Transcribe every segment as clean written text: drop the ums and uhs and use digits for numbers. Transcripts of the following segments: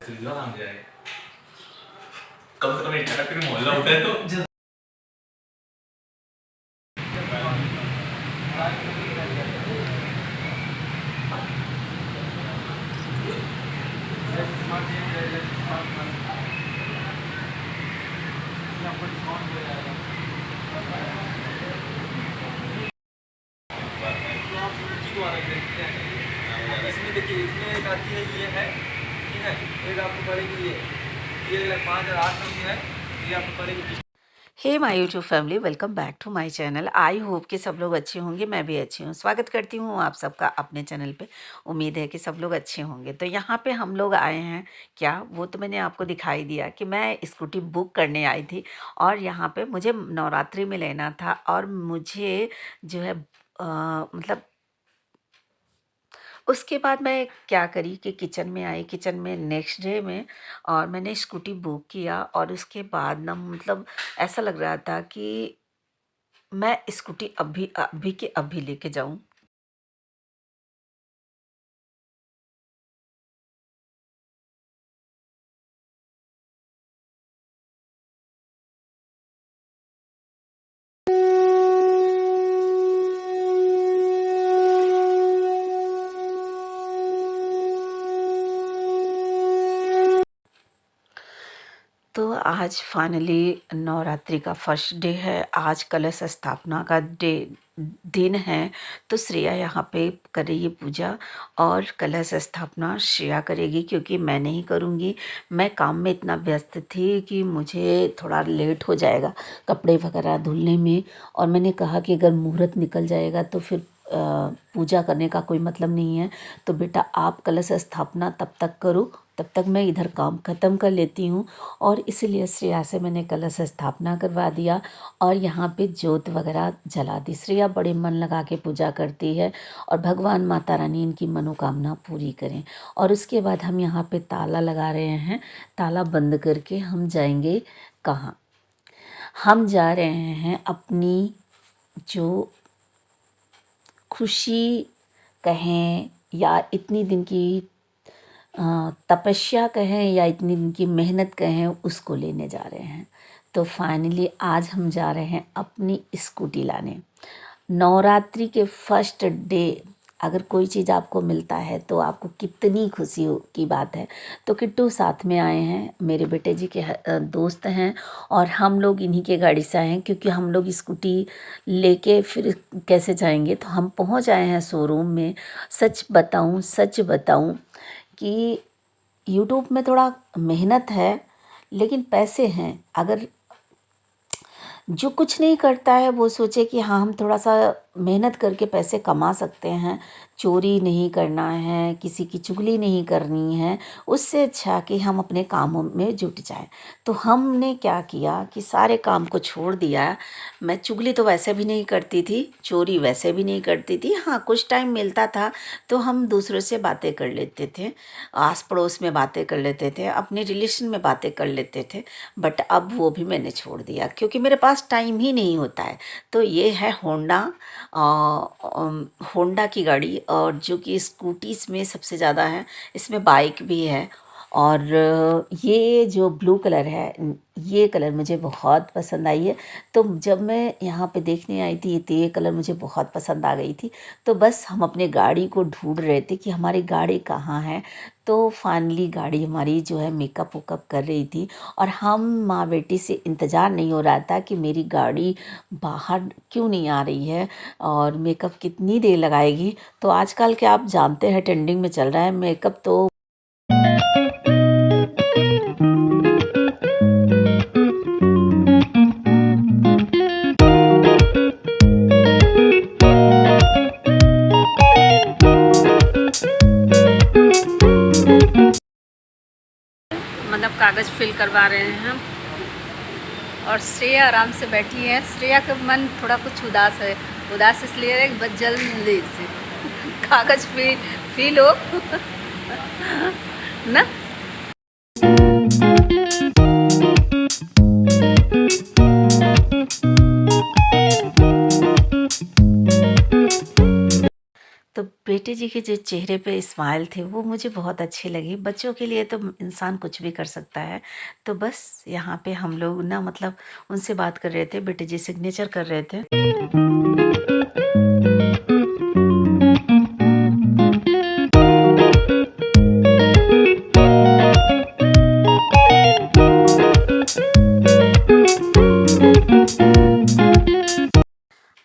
काम जाए कम से कम एक फिर मोहल्ला उठे तो इसमें देखिए, इसमें एक आती है, ये है ठीक है, एक आपको पड़ेगी ये 5,800 की है, ये आपको पड़ेगी। Hey my YouTube family, welcome back to my channel. I hope कि सब लोग अच्छे होंगे, मैं भी अच्छी हूँ। स्वागत करती हूँ आप सबका अपने चैनल पे। उम्मीद है कि सब लोग अच्छे होंगे। तो यहाँ पे हम लोग आए हैं, क्या वो तो मैंने आपको दिखाई दिया कि मैं स्कूटी बुक करने आई थी और यहाँ पे मुझे नवरात्रि में लेना था और मुझे जो है मतलब उसके बाद मैं क्या करी कि किचन में आई, किचन में नेक्स्ट डे में, और मैंने स्कूटी बुक किया और उसके बाद ना मतलब ऐसा लग रहा था कि मैं स्कूटी अभी अभी के अभी लेके जाऊं। तो आज फाइनली नवरात्रि का फर्स्ट डे है। आज कलश स्थापना का दिन है। तो श्रेया यहाँ पे कर रही है पूजा और कलश स्थापना श्रेया करेगी क्योंकि मैं नहीं करूँगी। मैं काम में इतना व्यस्त थी कि मुझे थोड़ा लेट हो जाएगा कपड़े वगैरह धुलने में, और मैंने कहा कि अगर मुहूर्त निकल जाएगा तो फिर पूजा करने का कोई मतलब नहीं है। तो बेटा आप कलश स्थापना तब तक करो, तब तक मैं इधर काम ख़त्म कर लेती हूँ। और इसीलिए श्रेया से मैंने कलश स्थापना करवा दिया और यहाँ पे जोत वगैरह जला दी। श्रेया बड़े मन लगा के पूजा करती है और भगवान माता रानी इनकी मनोकामना पूरी करें। और उसके बाद हम यहाँ पे ताला लगा रहे हैं। ताला बंद करके हम जाएंगे कहाँ? हम जा रहे हैं अपनी जो खुशी कहें या इतनी दिन की तपस्या कहें या इतनी दिन की मेहनत कहें, उसको लेने जा रहे हैं। तो फाइनली आज हम जा रहे हैं अपनी स्कूटी लाने। नवरात्रि के फर्स्ट डे अगर कोई चीज़ आपको मिलता है तो आपको कितनी खुशी की बात है। तो किट्टू साथ में आए हैं, मेरे बेटे जी के दोस्त हैं और हम लोग इन्हीं के गाड़ी से आए हैं क्योंकि हम लोग स्कूटी लेके फिर कैसे जाएंगे। तो हम पहुंच आए हैं शोरूम में। सच बताऊं कि यूट्यूब में थोड़ा मेहनत है लेकिन पैसे हैं। अगर जो कुछ नहीं करता है वो सोचे कि हाँ हम थोड़ा सा मेहनत करके पैसे कमा सकते हैं, चोरी नहीं करना है, किसी की चुगली नहीं करनी है, उससे अच्छा कि हम अपने कामों में जुट जाएं। तो हमने क्या किया कि सारे काम को छोड़ दिया। मैं चुगली तो वैसे भी नहीं करती थी, चोरी वैसे भी नहीं करती थी। हाँ कुछ टाइम मिलता था तो हम दूसरों से बातें कर लेते थे, आस पड़ोस में बातें कर लेते थे, अपने रिलेशन में बातें कर लेते थे। बट अब वो भी मैंने छोड़ दिया क्योंकि मेरे पास टाइम ही नहीं होता है। तो ये है होंडा की गाड़ी, और जो कि स्कूटीज़ में सबसे ज़्यादा है, इसमें बाइक भी है। और ये जो ब्लू कलर है, ये कलर मुझे बहुत पसंद आई है। तो जब मैं यहाँ पे देखने आई थी तो ये कलर मुझे बहुत पसंद आ गई थी। तो बस हम अपने गाड़ी को ढूंढ रहे थे कि हमारी गाड़ी कहाँ है। तो फाइनली गाड़ी हमारी जो है मेकअप वेकअप कर रही थी और हम माँ बेटी से इंतज़ार नहीं हो रहा था कि मेरी गाड़ी बाहर क्यों नहीं आ रही है और मेकअप कितनी देर लगाएगी। तो आजकल के आप जानते हैं ट्रेंडिंग में चल रहा है मेकअप। तो मतलब कागज़ फिल करवा रहे हैं हम और श्रेया आराम से बैठी है। श्रेया का मन थोड़ा कुछ उदास है, उदास इसलिए है कि बस जल्दी से कागज़ फिल हो ना। तो बेटे जी के जो चेहरे पे स्माइल थे वो मुझे बहुत अच्छी लगी। बच्चों के लिए तो इंसान कुछ भी कर सकता है। तो बस यहाँ पे हम लोग ना मतलब उनसे बात कर रहे थे, बेटे जी सिग्नेचर कर रहे थे।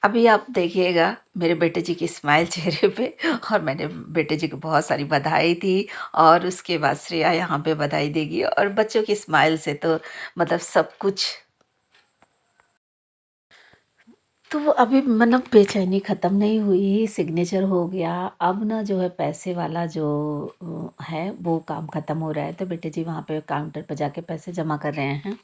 अभी आप देखिएगा मेरे बेटे जी की स्माइल चेहरे पे, और मैंने बेटे जी को बहुत सारी बधाई दी, और उसके बाद श्रेया यहाँ पे बधाई देगी, और बच्चों की स्माइल से तो मतलब सब कुछ। तो वो अभी मतलब बेचैनी ख़त्म नहीं हुई, सिग्नेचर हो गया। अब ना जो है पैसे वाला जो है वो काम ख़त्म हो रहा है, तो बेटे जी वहाँ पे काउंटर पर जाके पैसे जमा कर रहे हैं।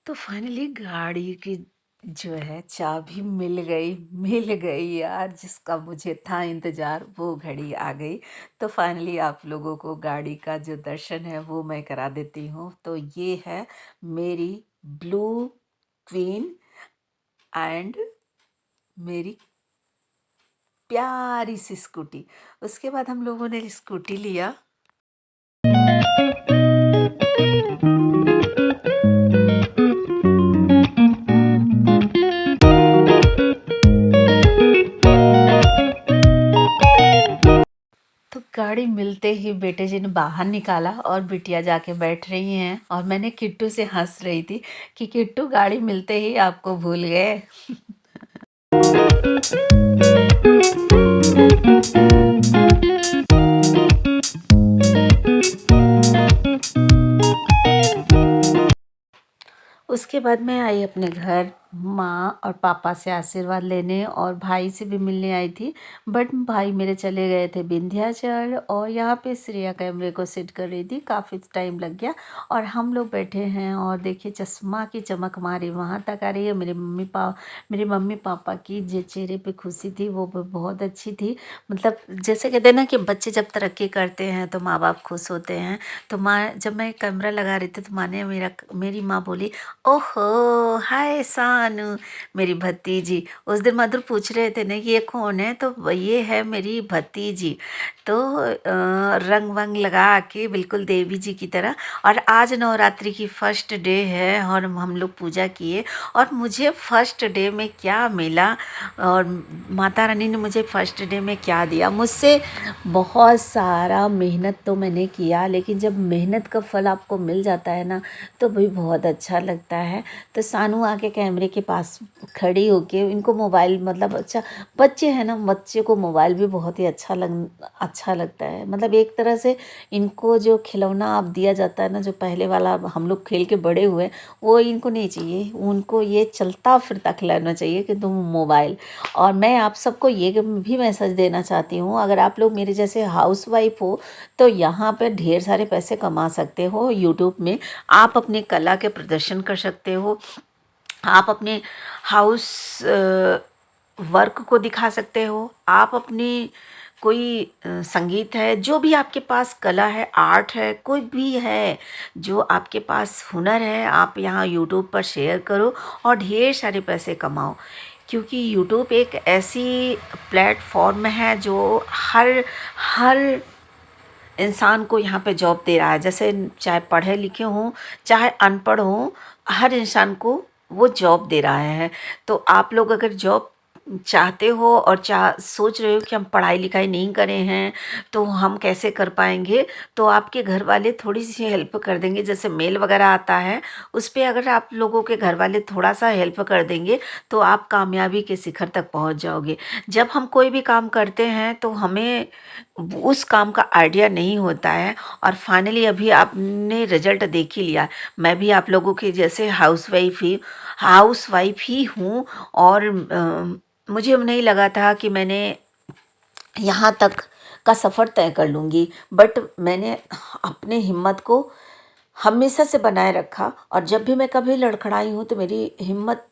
तो फाइनली गाड़ी की जो है चाबी मिल गई यार, जिसका मुझे था इंतज़ार वो घड़ी आ गई। तो फाइनली आप लोगों को गाड़ी का जो दर्शन है वो मैं करा देती हूँ। तो ये है मेरी ब्लू क्वीन एंड मेरी प्यारी सी स्कूटी। उसके बाद हम लोगों ने स्कूटी लिया। तो गाड़ी मिलते ही बेटे जी ने बाहर निकाला और बिटिया जाके बैठ रही हैं, और मैंने किट्टू से हंस रही थी कि किट्टू गाड़ी मिलते ही आपको भूल गए। उसके बाद मैं आई अपने घर, माँ और पापा से आशीर्वाद लेने, और भाई से भी मिलने आई थी, बट भाई मेरे चले गए थे विंध्याचल, और यहाँ पे श्रेया कैमरे को सेट कर रही थी, काफ़ी टाइम लग गया। और हम लोग बैठे हैं, और देखिए चश्मा की चमक हमारी वहाँ तक आ रही है। मेरे मम्मी पापा की जो चेहरे पे खुशी थी वो बहुत अच्छी थी। मतलब जैसे कहते हैं ना कि बच्चे जब तरक्की करते हैं तो माँ बाप खुश होते हैं। तो माँ, जब मैं कैमरा लगा रही थी तो माँ ने मेरी माँ बोली, ओहो हाय सानू, मेरी भतीजी। उस दिन मधुर पूछ रहे थे ना कि ये कौन है, तो ये है मेरी भतीजी। तो रंग वंग लगा के बिल्कुल देवी जी की तरह। और आज नवरात्रि की फर्स्ट डे है, और हम लोग पूजा किए, और मुझे फर्स्ट डे में क्या मिला, और माता रानी ने मुझे फर्स्ट डे में क्या दिया। मुझसे बहुत सारा मेहनत तो मैंने किया, लेकिन जब मेहनत का फल आपको मिल जाता है ना तो भी बहुत अच्छा लगता है। तो सानू आके कैमरे के पास खड़ी होके इनको मोबाइल, मतलब अच्छा बच्चे हैं ना, बच्चे को मोबाइल भी बहुत ही अच्छा लगता है। मतलब एक तरह से इनको जो खिलौना आप दिया जाता है ना, जो पहले वाला हम लोग खेल के बड़े हुए, वो इनको नहीं चाहिए। उनको ये चलता फिरता खिलाना चाहिए कि तुम मोबाइल। और मैं आप सबको ये भी मैसेज देना चाहती हूँ, अगर आप लोग मेरे जैसे हाउसवाइफ हो तो यहाँ पे ढेर सारे पैसे कमा सकते हो यूट्यूब में। आप अपने कला के प्रदर्शन कर सकते हो, आप अपने हाउस वर्क को दिखा सकते हो, आप अपनी कोई संगीत है, जो भी आपके पास कला है, आर्ट है, कोई भी है, जो आपके पास हुनर है, आप यहाँ यूट्यूब पर शेयर करो और ढेर सारे पैसे कमाओ। क्योंकि यूट्यूब एक ऐसी प्लेटफॉर्म है जो हर इंसान को यहाँ पे जॉब दे रहा है। जैसे चाहे पढ़े लिखे हों चाहे अनपढ़ हों, हर इंसान को वो जॉब दे रहा है। तो आप लोग अगर जॉब चाहते हो और सोच रहे हो कि हम पढ़ाई लिखाई नहीं करे हैं तो हम कैसे कर पाएंगे, तो आपके घर वाले थोड़ी सी हेल्प कर देंगे। जैसे मेल वगैरह आता है, उस पर अगर आप लोगों के घर वाले थोड़ा सा हेल्प कर देंगे तो आप कामयाबी के शिखर तक पहुंच जाओगे। जब हम कोई भी काम करते हैं तो हमें उस काम का आइडिया नहीं होता है, और फाइनली अभी आपने रिजल्ट देख ही लिया। मैं भी आप लोगों के जैसे हाउसवाइफ ही हूँ, और मुझे नहीं लगा था कि मैंने यहाँ तक का सफ़र तय कर लूँगी, बट मैंने अपने हिम्मत को हमेशा से बनाए रखा। और जब भी मैं कभी लड़खड़ाई हूँ तो मेरी हिम्मत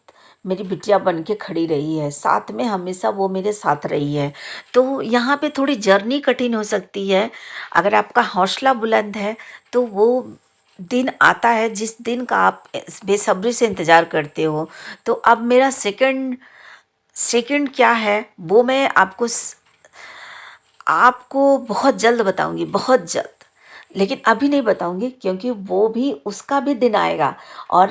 मेरी बिटिया बन के खड़ी रही है, साथ में हमेशा वो मेरे साथ रही है। तो यहाँ पे थोड़ी जर्नी कठिन हो सकती है। अगर आपका हौसला बुलंद है तो वो दिन आता है जिस दिन का आप बेसब्री से इंतज़ार करते हो। तो अब मेरा सेकंड सेकंड क्या है वो मैं आपको बहुत जल्द बताऊंगी, बहुत जल्द। लेकिन अभी नहीं बताऊंगी क्योंकि वो भी उसका भी दिन आएगा। और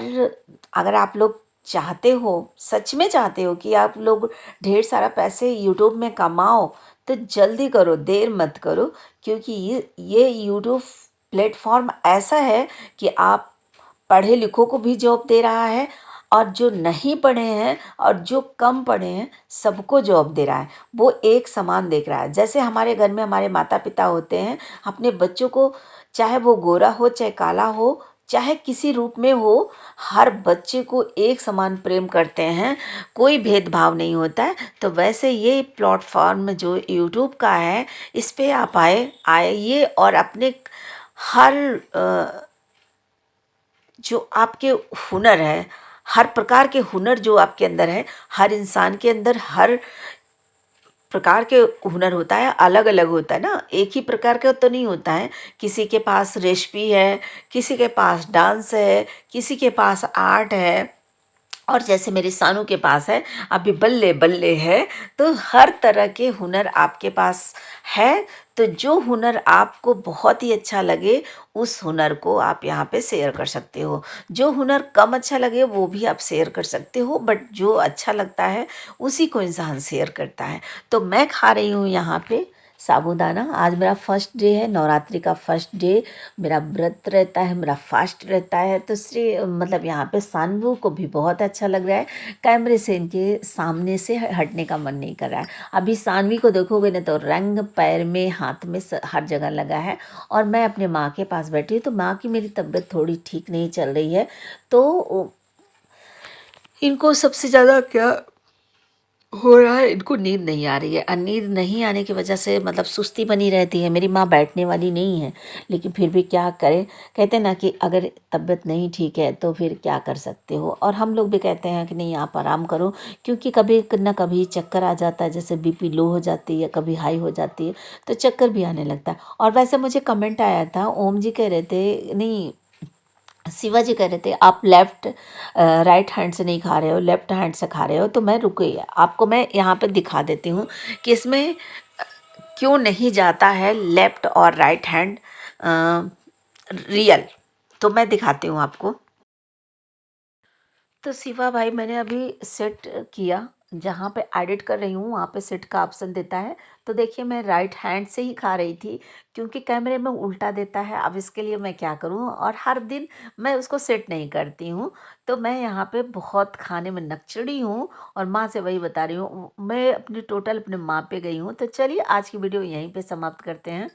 अगर आप लोग चाहते हो, सच में चाहते हो कि आप लोग ढेर सारा पैसे यूट्यूब में कमाओ, तो जल्दी करो, देर मत करो। क्योंकि ये यूट्यूब प्लेटफॉर्म ऐसा है कि आप पढ़े लिखों को भी जॉब दे रहा है, और जो नहीं पढ़े हैं और जो कम पढ़े हैं सबको जॉब दे रहा है। वो एक समान देख रहा है। जैसे हमारे घर में हमारे माता पिता होते हैं, अपने बच्चों को, चाहे वो गोरा हो चाहे काला हो चाहे किसी रूप में हो, हर बच्चे को एक समान प्रेम करते हैं, कोई भेदभाव नहीं होता है। तो वैसे ये प्लेटफॉर्म जो यूट्यूब का है, इस पे आप आइए और अपने हर जो आपके हुनर है, हर प्रकार के हुनर जो आपके अंदर है, हर इंसान के अंदर हर प्रकार के हुनर होता है, अलग अलग होता है ना, एक ही प्रकार का तो नहीं होता है। किसी के पास रेसिपी है, किसी के पास डांस है, किसी के पास आर्ट है, और जैसे मेरे सानू के पास है, अभी बल्ले बल्ले है। तो हर तरह के हुनर आपके पास है। तो जो हुनर आपको बहुत ही अच्छा लगे उस हुनर को आप यहाँ पे शेयर कर सकते हो। जो हुनर कम अच्छा लगे वो भी आप शेयर कर सकते हो, बट जो अच्छा लगता है उसी को इंसान शेयर करता है। तो मैं खा रही हूँ यहाँ पे साबूदाना। आज मेरा फर्स्ट डे है, नवरात्रि का फर्स्ट डे। मेरा व्रत रहता है, मेरा फास्ट रहता है। तो मतलब यहाँ पे सानू को भी बहुत अच्छा लग रहा है। कैमरे से इनके सामने से हटने का मन नहीं कर रहा है। अभी सानवी को देखोगे ना तो रंग पैर में, हाथ में, हर जगह लगा है। और मैं अपने माँ के पास बैठी हूँ, तो माँ की मेरी तबीयत थोड़ी ठीक नहीं चल रही है। तो इनको सबसे ज़्यादा क्या हो रहा है, इनको नींद नहीं आ रही है। और नींद नहीं आने की वजह से मतलब सुस्ती बनी रहती है। मेरी माँ बैठने वाली नहीं है, लेकिन फिर भी क्या करें। कहते हैं ना कि अगर तबीयत नहीं ठीक है तो फिर क्या कर सकते हो। और हम लोग भी कहते हैं कि नहीं, आप आराम करो, क्योंकि कभी ना कभी चक्कर आ जाता है। जैसे बीपी लो हो जाती है, कभी हाई हो जाती है, तो चक्कर भी आने लगता है। और वैसे मुझे कमेंट आया था, ओम जी कह रहे थे, नहीं शिवाजी कह रहे थे, आप लेफ्ट राइट हैंड से नहीं खा रहे हो, लेफ्ट हैंड से खा रहे हो। तो मैं रुकी, आपको मैं यहाँ पे दिखा देती हूँ कि इसमें क्यों नहीं जाता है लेफ्ट और राइट हैंड रियल। तो मैं दिखाती हूँ आपको। तो शिवा भाई, मैंने अभी सेट किया, जहाँ पे एडिट कर रही हूँ वहाँ पे सेट का ऑप्शन देता है। तो देखिए मैं राइट हैंड से ही खा रही थी, क्योंकि कैमरे में उल्टा देता है। अब इसके लिए मैं क्या करूँ, और हर दिन मैं उसको सेट नहीं करती हूँ। तो मैं यहाँ पे बहुत खाने में नकचड़ी हूँ, और माँ से वही बता रही हूँ। मैं अपनी टोटल अपने माँ पे गई हूँ। तो चलिए आज की वीडियो यहीं पे समाप्त करते हैं।